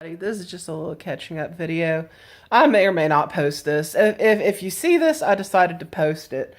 This is just a little catching up video. I may or may not post this. If you see this, I decided to post it.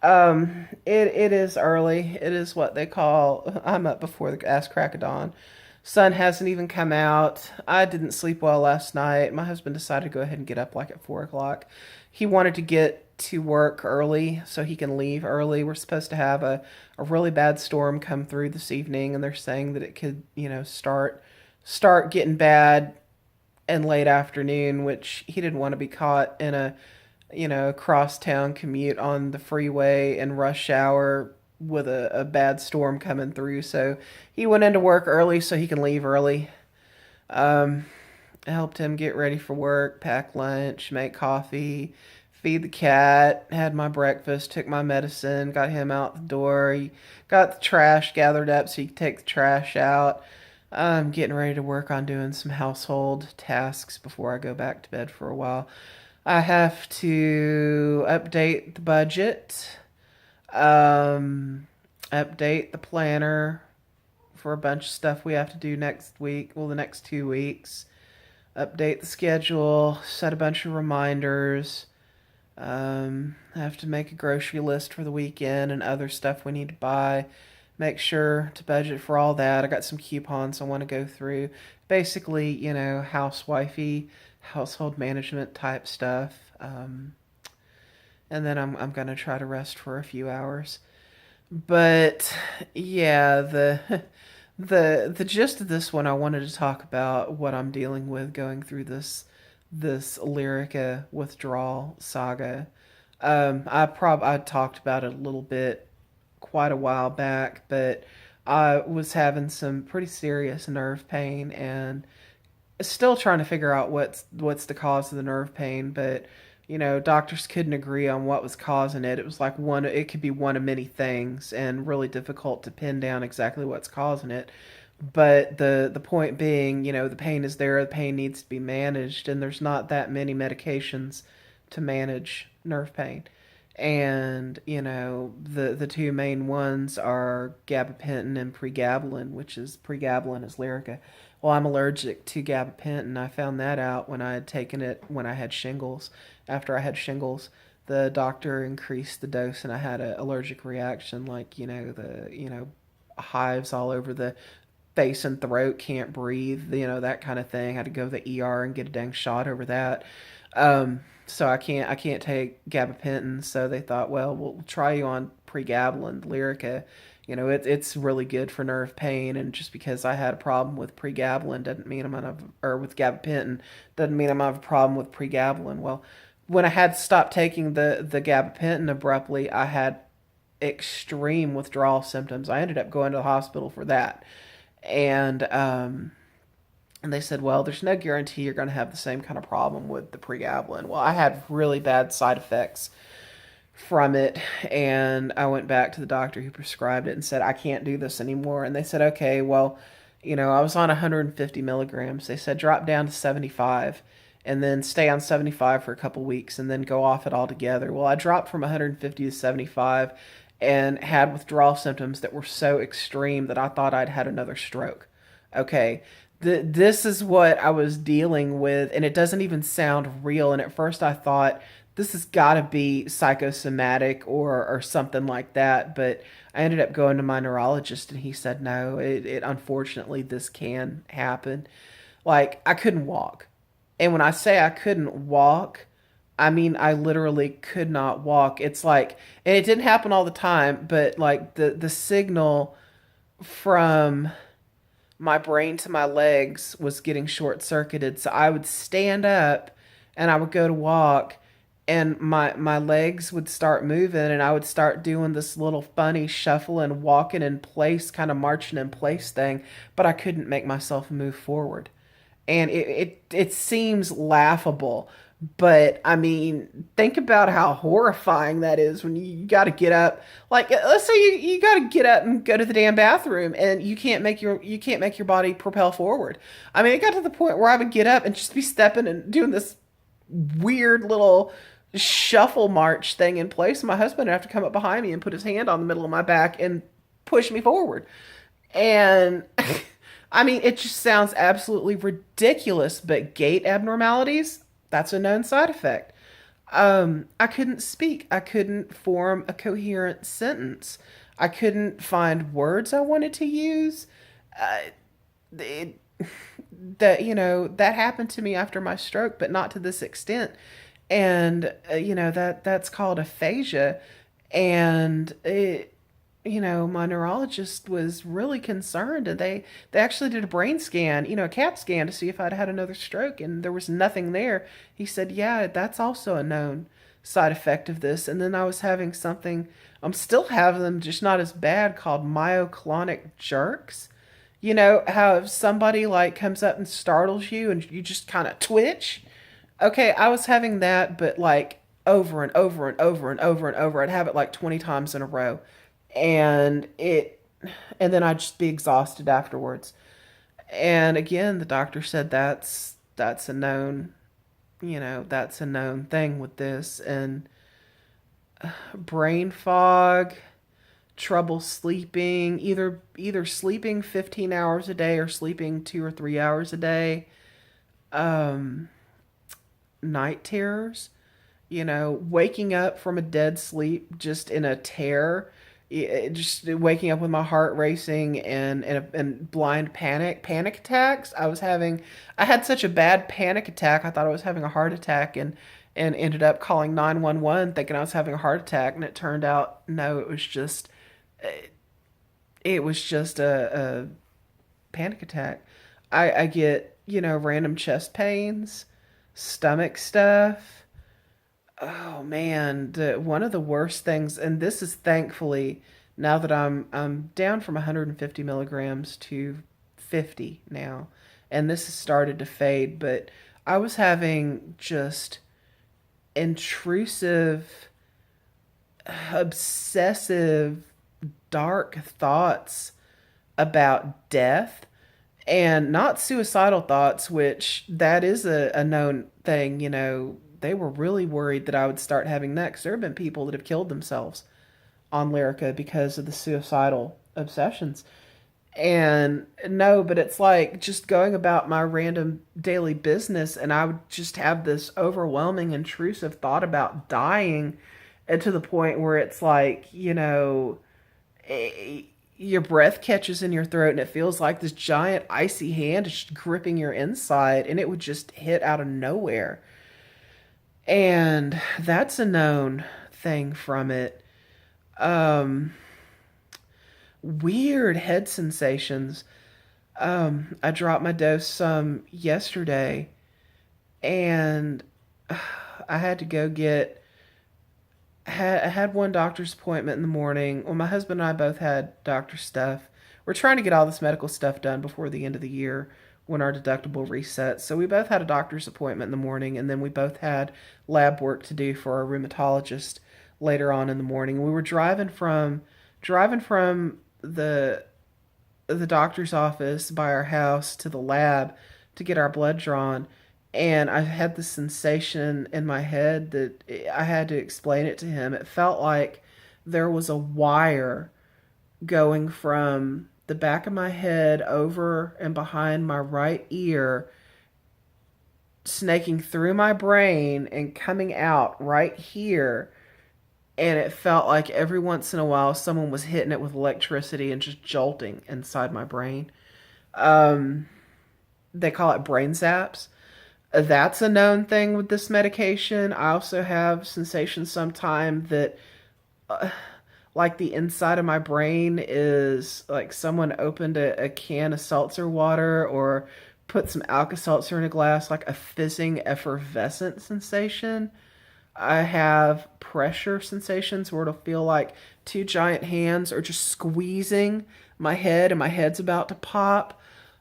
It is early. It is what they call I'm up before the ass crack of dawn. Sun hasn't even come out. I didn't sleep well last night. My husband decided to go ahead and get up like at 4 o'clock. He wanted to get to work early so he can leave early. We're supposed to have a really bad storm come through this evening, and they're saying that it could, start getting bad in late afternoon, which he didn't want to be caught in a crosstown commute on the freeway in rush hour with a bad storm coming through. So he went into work early so he can leave early. Um, I helped him get ready for work, pack lunch, make coffee, feed the cat, had my breakfast, took my medicine, got him out the door. He got the trash gathered up so he could take the trash out. I'm getting ready to work on doing some household tasks before I go back to bed for a while. I have to update the budget, um, update the planner for a bunch of stuff we have to do next week, well, the next 2 weeks, update the schedule, set a bunch of reminders. I have to make a grocery list for the weekend and other stuff we need to buy. Make sure to budget for all that. I got some coupons I want to go through. Basically, housewifey, household management type stuff. And then I'm gonna try to rest for a few hours. But yeah, the gist of this one, I wanted to talk about what I'm dealing with going through this Lyrica withdrawal saga. I talked about it a little bit quite a while back, but I was having some pretty serious nerve pain and still trying to figure out what's the cause of the nerve pain. But doctors couldn't agree on what was causing it. It was like it could be one of many things, and really difficult to pin down exactly what's causing it. But the point being, the pain is there, the pain needs to be managed, and there's not that many medications to manage nerve pain. And the two main ones are gabapentin and pregabalin, which is pregabalin is Lyrica. Well, I'm allergic to gabapentin. I found that out when I had taken it when I had shingles. After I had shingles, the doctor increased the dose, and I had an allergic reaction, like hives all over the face and throat, can't breathe, that kind of thing. I had to go to the ER and get a dang shot over that. So I can't take gabapentin. So they thought, well, we'll try you on pregabalin, Lyrica. It's really good for nerve pain, and just because I had a problem with pregabalin doesn't mean I'm gonna have, or with gabapentin doesn't mean I'm gonna have a problem with pregabalin. Well, when I had to stop taking the gabapentin abruptly, I had extreme withdrawal symptoms. I ended up going to the hospital for that, and and they said, well, there's no guarantee you're going to have the same kind of problem with the pregabalin. Well, I had really bad side effects from it, and I went back to the doctor who prescribed it and said, I can't do this anymore. And they said, okay, well, I was on 150 milligrams. They said, drop down to 75 and then stay on 75 for a couple weeks and then go off it altogether. Well, I dropped from 150 to 75 and had withdrawal symptoms that were so extreme that I thought I'd had another stroke. Okay, this is what I was dealing with, and it doesn't even sound real. And at first, I thought this has got to be psychosomatic or something like that. But I ended up going to my neurologist, and he said, no, it unfortunately this can happen. Like, I couldn't walk, and when I say I couldn't walk, I mean I literally could not walk. It's like, and it didn't happen all the time, but like the signal from my brain to my legs was getting short circuited. So I would stand up and I would go to walk, and my legs would start moving, and I would start doing this little funny shuffling, walking in place, kind of marching in place thing, but I couldn't make myself move forward. And it seems laughable, but I mean, think about how horrifying that is when you got to get up. Like, let's say you got to get up and go to the damn bathroom, and you can't make your body propel forward. I mean, it got to the point where I would get up and just be stepping and doing this weird little shuffle march thing in place. And my husband would have to come up behind me and put his hand on the middle of my back and push me forward. And I mean, it just sounds absolutely ridiculous, but gait abnormalities, that's a known side effect. I couldn't speak. I couldn't form a coherent sentence. I couldn't find words I wanted to use. Uh, it, that that happened to me after my stroke, but not to this extent. And that's called aphasia. And my neurologist was really concerned, and they actually did a brain scan, a CAT scan, to see if I'd had another stroke, and there was nothing there. He said, yeah, that's also a known side effect of this. And then I was having something, I'm still having them, just not as bad, called myoclonic jerks. You know how if somebody like comes up and startles you and you just kind of twitch? Okay, I was having that, but like over and over and over and over and over. I'd have it like 20 times in a row. And and then I'd just be exhausted afterwards. And again, the doctor said that's a known, that's a known thing with this. And brain fog, trouble sleeping, either sleeping 15 hours a day or sleeping 2 or 3 hours a day. Um Night terrors, waking up from a dead sleep just in a terror, just waking up with my heart racing and blind panic attacks. I had such a bad panic attack. I thought I was having a heart attack, and ended up calling 911 thinking I was having a heart attack, and it turned out no, it was just a panic attack. I get, random chest pains, stomach stuff. Oh man, one of the worst things, and this is thankfully now that I'm down from 150 milligrams to 50 now, and this has started to fade. But I was having just intrusive, obsessive, dark thoughts about death, and not suicidal thoughts, which that is a known thing. They were really worried that I would start having that, because there have been people that have killed themselves on Lyrica because of the suicidal obsessions. And no, but it's like just going about my random daily business, and I would just have this overwhelming, intrusive thought about dying, and to the point where it's like, your breath catches in your throat, and it feels like this giant icy hand is just gripping your inside, and it would just hit out of nowhere. And that's a known thing from it. Um, Weird head sensations. I dropped my dose some yesterday, and I had to go get. I had one doctor's appointment in the morning. Well, my husband and I both had doctor stuff. We're trying to get all this medical stuff done before the end of the year when our deductible resets. So we both had a doctor's appointment in the morning, and then we both had lab work to do for our rheumatologist later on in the morning. We were driving from the doctor's office by our house to the lab to get our blood drawn, and I had this sensation in my head that I had to explain it to him. It felt like there was a wire going from the back of my head over and behind my right ear, snaking through my brain and coming out right here. And it felt like every once in a while someone was hitting it with electricity and just jolting inside my brain. Um, they call it brain zaps. That's a known thing with this medication. I also have sensations sometimes that, uh, like, the inside of my brain is like someone opened a can of seltzer water or put some Alka Seltzer in a glass, like a fizzing, effervescent sensation. I have pressure sensations where it'll feel like two giant hands are just squeezing my head, and my head's about to pop.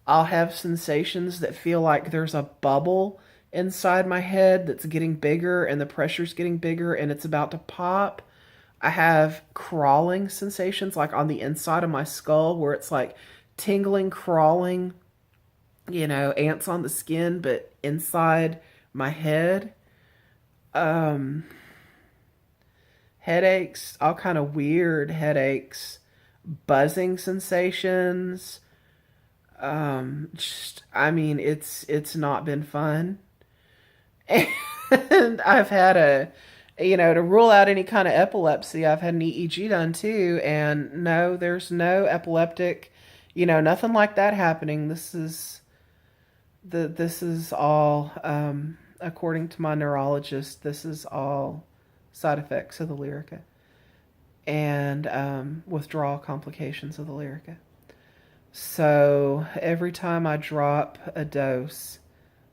I'll have sensations that feel like there's a bubble inside my head that's getting bigger, and the pressure's getting bigger, and it's about to pop. I have crawling sensations like on the inside of my skull, where it's like tingling, crawling, ants on the skin, but inside my head. Um, Headaches, all kind of weird headaches, buzzing sensations. Just, I mean, it's not been fun. And I've had to rule out any kind of epilepsy, I've had an EEG done too, and no, there's no epileptic, nothing like that happening. This is all, according to my neurologist, this is all side effects of the Lyrica and withdrawal complications of the Lyrica. So every time I drop a dose,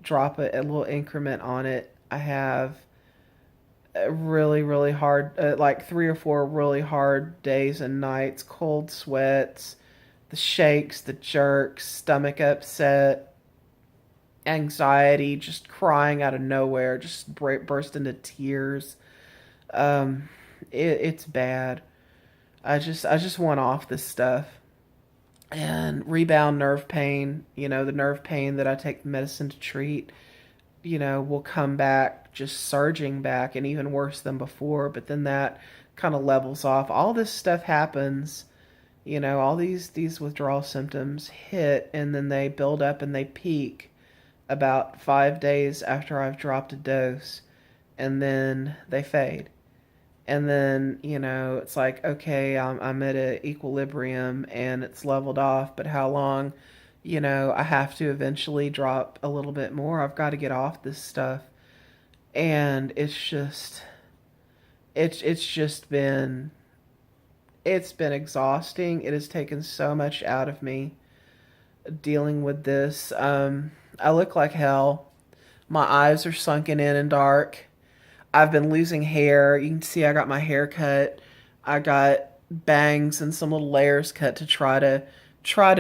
drop a little increment on it, I have a really, really hard, like 3 or 4 really hard days and nights, cold sweats, the shakes, the jerks, stomach upset, anxiety, just crying out of nowhere, just burst into tears. Um, it's bad. I just want off this stuff. And rebound nerve pain, the nerve pain that I take the medicine to treat, will come back, just surging back and even worse than before. But then that kind of levels off. All this stuff happens, all these withdrawal symptoms hit, and then they build up and they peak about 5 days after I've dropped a dose, and then they fade. And then, it's like, okay, I'm at an equilibrium and it's leveled off, but how long? I have to eventually drop a little bit more. I've got to get off this stuff. And it's just been exhausting. It has taken so much out of me dealing with this. I look like hell. My eyes are sunken in and dark. I've been losing hair. You can see I got my hair cut. I got bangs and some little layers cut to try to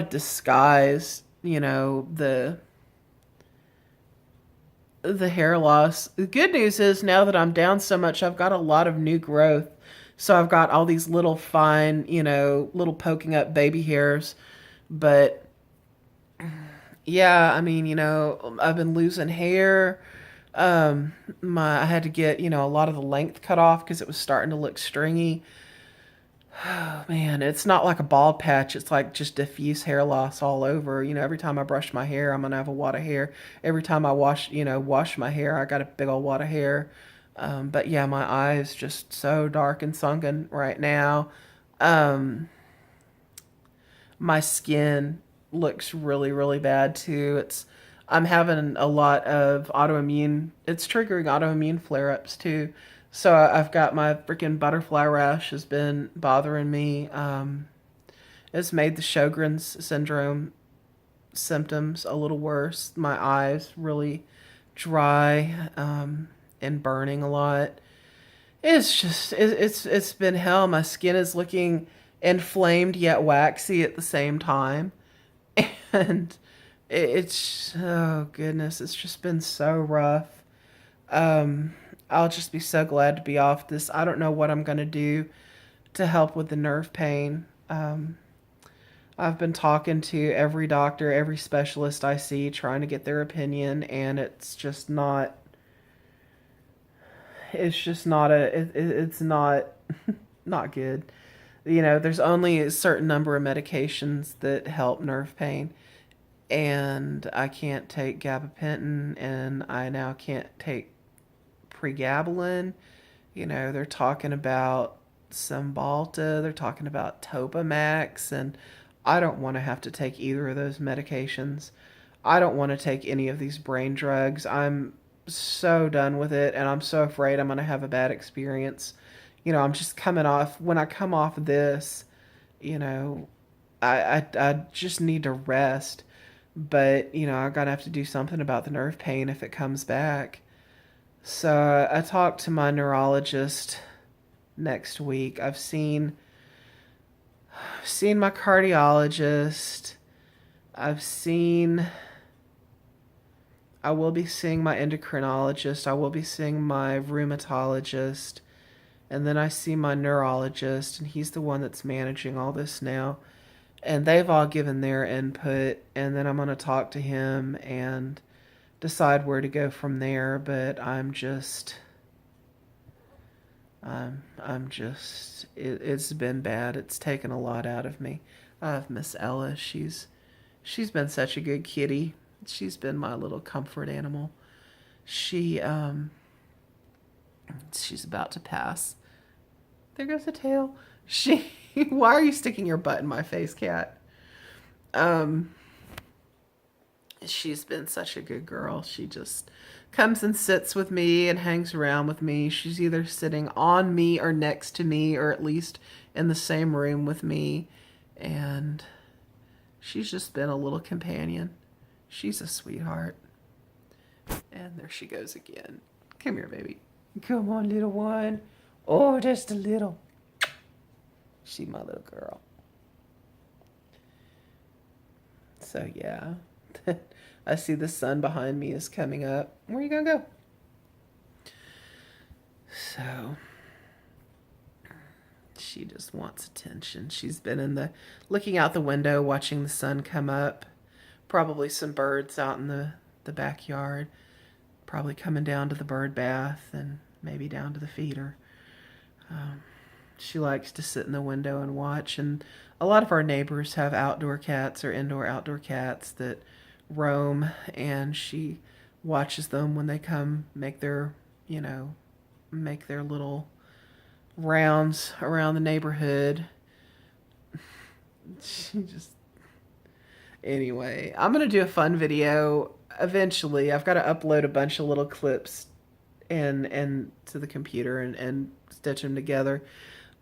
disguise, the hair loss. The good news is now that I'm down so much, I've got a lot of new growth. So I've got all these little fine, little poking up baby hairs. But yeah, I mean, I've been losing hair. I had to get, a lot of the length cut off because it was starting to look stringy. Oh man, it's not like a bald patch. It's like just diffuse hair loss all over. Every time I brush my hair, I'm gonna have a wad of hair. Every time I wash my hair, I got a big old wad of hair. But yeah, my eyes just so dark and sunken right now. Um, my skin looks really, really bad too. I'm having a lot of autoimmune. It's triggering autoimmune flare-ups too. So I've got my freaking butterfly rash has been bothering me. It's made the Sjogren's syndrome symptoms a little worse. My eyes really dry, and burning a lot. It's been hell. My skin is looking inflamed yet waxy at the same time, and it's, oh goodness, it's just been so rough. Um, I'll just be so glad to be off this. I don't know what I'm gonna do to help with the nerve pain. I've been talking to every doctor, every specialist I see, trying to get their opinion, and it's not not good. There's only a certain number of medications that help nerve pain, and I can't take gabapentin, and I now can't take pregabalin. They're talking about Cymbalta, they're talking about Topamax, and I don't want to have to take either of those medications. I don't want to take any of these brain drugs. I'm so done with it, and I'm so afraid I'm going to have a bad experience. I'm just coming off, when I come off of this, you know, I just need to rest. But, I'm going to have to do something about the nerve pain if it comes back. So I talked to my neurologist next week. I've seen my cardiologist. I will be seeing my endocrinologist. I will be seeing my rheumatologist. And then I see my neurologist, and he's the one that's managing all this now. And they've all given their input, and then I'm going to talk to him and decide where to go from there. But it's been bad. It's taken a lot out of me. I have Miss Ella. She's She's been such a good kitty. She's been my little comfort animal. She, she's about to pass. There goes the tail. She, why are you sticking your butt in my face, cat? Um, she's been such a good girl. She just comes and sits with me and hangs around with me. She's either sitting on me or next to me, or at least in the same room with me. And she's just been a little companion. She's a sweetheart. And there she goes again. Come here, baby. Come on, little one. Oh, just a little. She my little girl. So yeah. I see the sun behind me is coming up. Where are you gonna go? So she just wants attention. She's been in the looking out the window, watching the sun come up. Probably some birds out in the backyard. Probably coming down to the bird bath and maybe down to the feeder. She likes to sit in the window and watch. And a lot of our neighbors have outdoor cats or indoor-outdoor cats that roam, and she watches them when they come make their, make their little rounds around the neighborhood. She just... Anyway, I'm going to do a fun video eventually. I've got to upload a bunch of little clips and to the computer and stitch them together.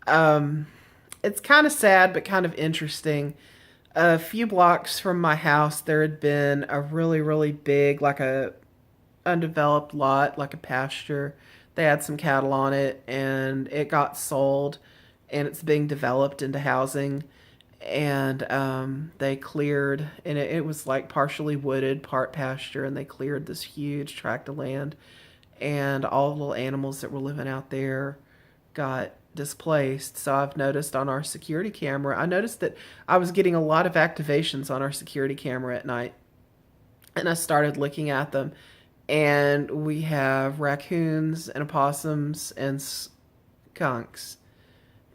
It's kind of sad, but kind of interesting. A few blocks from my house, there had been a really, really big, like a undeveloped lot, like a pasture. They had some cattle on it, and it got sold, and it's being developed into housing. And they cleared, and it was like partially wooded, part pasture, and they cleared this huge tract of land, and all the little animals that were living out there got displaced. So I've noticed on our security camera, I noticed that I was getting a lot of activations on our security camera at night, and I started looking at them, and we have raccoons and opossums and skunks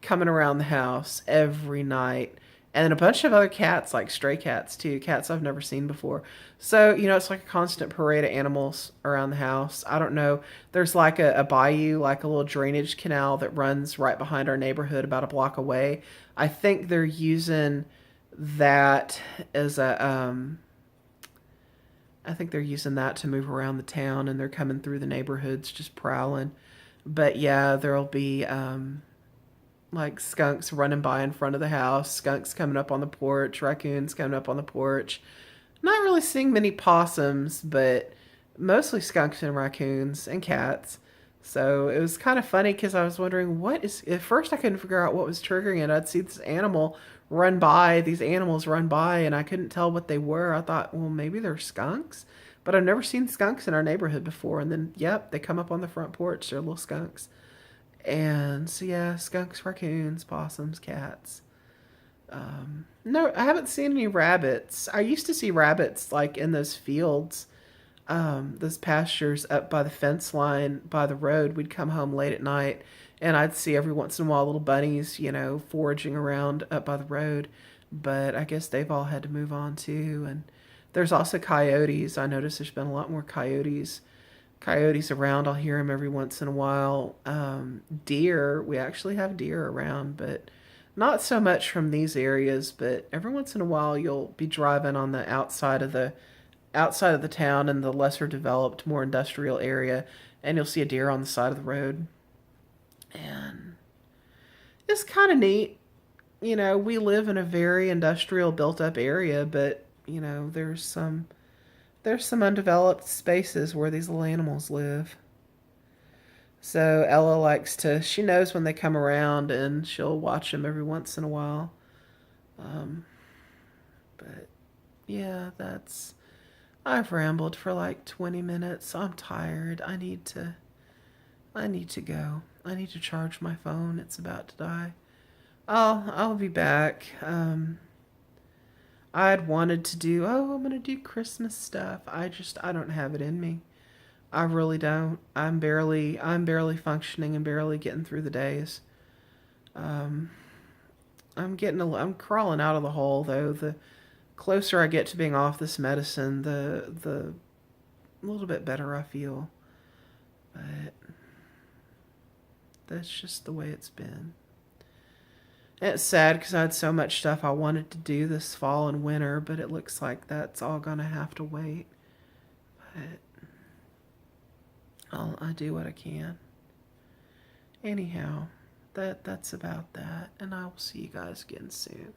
coming around the house every night. And a bunch of other cats, like stray cats too, cats I've never seen before. So, it's like a constant parade of animals around the house. I don't know. There's like a bayou, like a little drainage canal that runs right behind our neighborhood about a block away. I think they're using that as I think they're using that to move around the town, and they're coming through the neighborhoods just prowling. But yeah, there'll be like skunks running by in front of the house, skunks coming up on the porch, raccoons coming up on the porch. Not really seeing many possums, but mostly skunks and raccoons and cats. So it was kind of funny because I was wondering at first I couldn't figure out what was triggering it. I'd see these animals run by, and I couldn't tell what they were. I thought, well, maybe they're skunks, but I've never seen skunks in our neighborhood before. And then, yep, they come up on the front porch. They're little skunks. And so yeah, skunks, raccoons, possums, cats. No, I haven't seen any rabbits. I used to see rabbits like in those fields, those pastures up by the fence line by the road. We'd come home late at night, and I'd see every once in a while little bunnies, foraging around up by the road. But I guess they've all had to move on too. And there's also coyotes. I noticed there's been a lot more coyotes around. I'll hear them every once in a while. Deer, we actually have deer around, but not so much from these areas. But every once in a while, you'll be driving on the outside of the town in the lesser developed, more industrial area, and you'll see a deer on the side of the road. And it's kind of neat. We live in a very industrial, built up area, but there's some undeveloped spaces where these little animals live. So Ella she knows when they come around, and she'll watch them every once in a while. But yeah, I've rambled for like 20 minutes. I'm tired. I need to go. I need to charge my phone. It's about to die. I'll be back. I'd wanted to do, I'm going to do Christmas stuff. I don't have it in me. I really don't. I'm barely functioning and barely getting through the days. I'm crawling out of the hole though. closer I get to being off this medicine, the a little bit better I feel. But that's just the way it's been. And it's sad because I had so much stuff I wanted to do this fall and winter, but it looks like that's all gonna have to wait. But I do what I can. Anyhow, that's about that, and I will see you guys again soon.